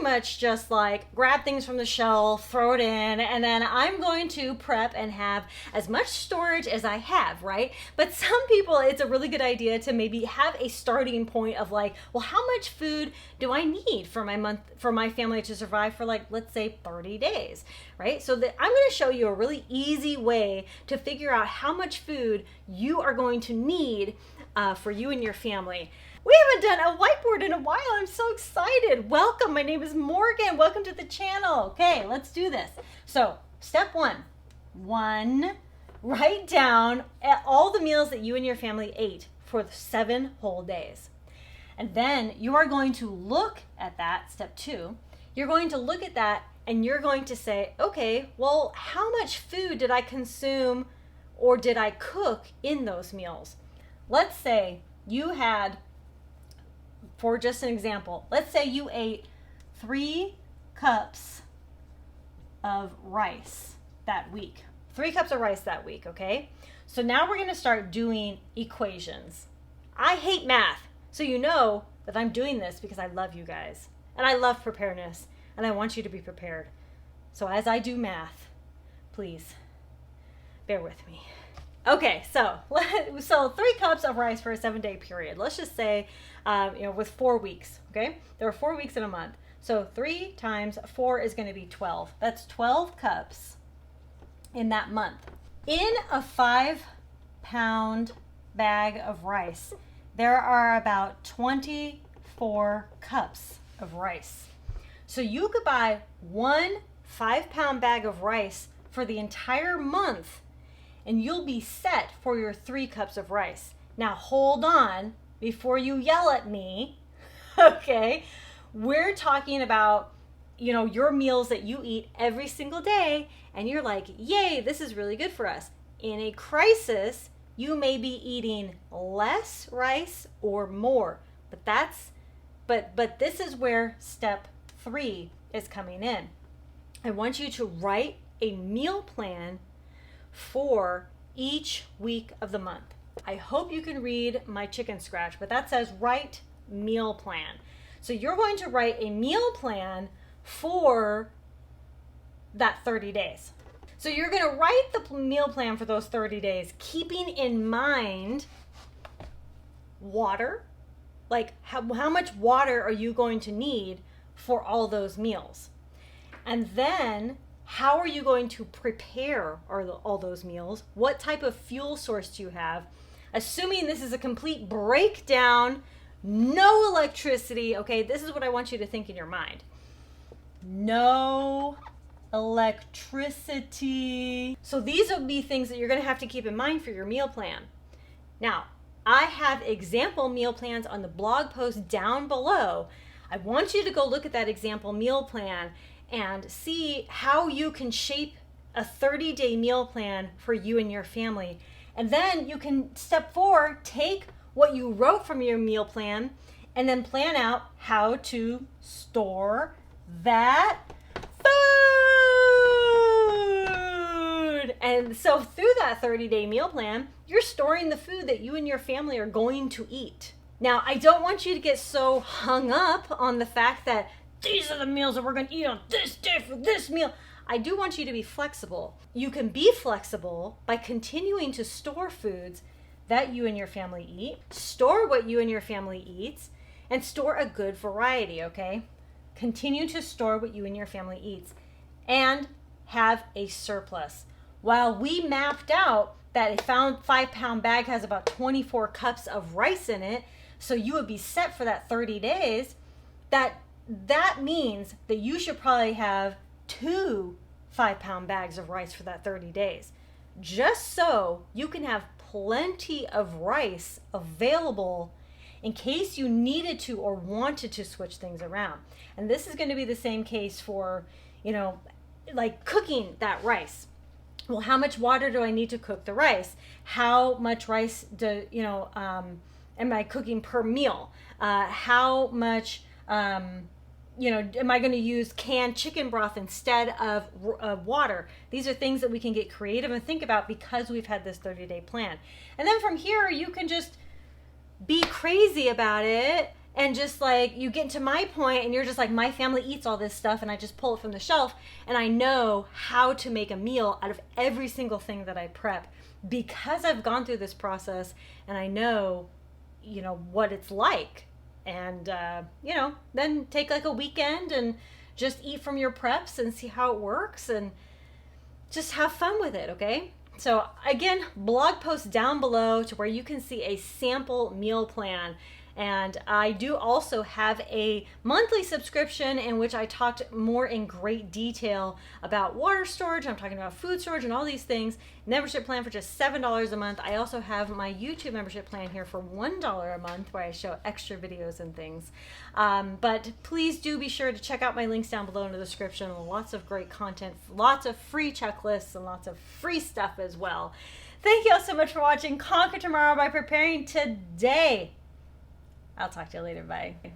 much just like grab things from the shelf, throw it in, and then I'm going to prep and have as much storage as I have, right? But some people, it's a really good idea to maybe have a starting point of like, well, how much food do I need for my family to survive for, like, let's say 30 days, right? So that I'm going to show you a really easy way to figure out how much food you are going to need for you and your family. We haven't done a whiteboard in a while. I'm so excited. Welcome. My name is Morgan. Welcome to the channel. Okay, let's do this. So, step one, write down all the meals that you and your family ate for 7 whole days. And then you are going to look at that, step 2. You're going to look at that and you're going to say, okay, well, how much food did I consume or did I cook in those meals? Let's say you had, for just an example, let's say you ate 3 cups of rice that week. 3 cups of rice that week, okay? So now we're gonna start doing equations. I hate math, so you know that I'm doing this because I love you guys. And I love preparedness, and I want you to be prepared. So as I do math, please bear with me. Okay, so 3 cups of rice for a 7-day period. Let's just say, with 4 weeks, okay? There are 4 weeks in a month. So 3 times 4 is going to be 12. That's 12 cups in that month. In a 5-pound bag of rice, there are about 24 cups of rice. So you could buy 1 5-pound bag of rice for the entire month, and you'll be set for your 3 cups of rice. Now hold on before you yell at me, okay? We're talking about, your meals that you eat every single day, and you're like, yay, this is really good for us. In a crisis, you may be eating less rice or more, but this is where step 3 is coming in. I want you to write a meal plan for each week of the month. I hope you can read my chicken scratch, but that says write meal plan. So you're going to write a meal plan for that 30 days. So you're going to write the meal plan for those 30 days, keeping in mind water, like how much water are you going to need for all those meals? And then how are you going to prepare all those meals? What type of fuel source do you have? Assuming this is a complete breakdown, no electricity, okay, this is what I want you to think in your mind. No electricity. So these will be things that you're going to have to keep in mind for your meal plan. Now, I have example meal plans on the blog post down below. I want you to go look at that example meal plan and see how you can shape a 30-day meal plan for you and your family. And then you can, step 4, take what you wrote from your meal plan and then plan out how to store that food. And so through that 30-day meal plan, you're storing the food that you and your family are going to eat. Now, I don't want you to get so hung up on the fact that these are the meals that we're going to eat on this day for this meal. I do want you to be flexible. You can be flexible by continuing to store foods that you and your family eat, store what you and your family eats, and store a good variety, okay? Continue to store what you and your family eats and have a surplus. While we mapped out that a 5-pound bag has about 24 cups of rice in it, so you would be set for that 30 days, that means that you should probably have 2 5-pound bags of rice for that 30 days, just so you can have plenty of rice available in case you needed to or wanted to switch things around. And this is going to be the same case for, like cooking that rice. Well, how much water do I need to cook the rice? How much rice am I cooking per meal? How much am I going to use canned chicken broth instead of water? These are things that we can get creative and think about because we've had this 30-day plan. And then from here, you can just be crazy about it and just like you get to my point and you're just like, my family eats all this stuff and I just pull it from the shelf and I know how to make a meal out of every single thing that I prep because I've gone through this process and I know, you know, what it's like. And, you know, then take like a weekend and just eat from your preps and see how it works and just have fun with it, okay? So again, blog post down below to where you can see a sample meal plan. And I do also have a monthly subscription in which I talked more in great detail about water storage. I'm talking about food storage and all these things. Membership plan for just $7 a month. I also have my YouTube membership plan here for $1 a month where I show extra videos and things. But please do be sure to check out my links down below in the description. Lots of great content, lots of free checklists, and lots of free stuff as well. Thank you all so much for watching Conquer Tomorrow by Preparing Today. I'll talk to you later. Bye.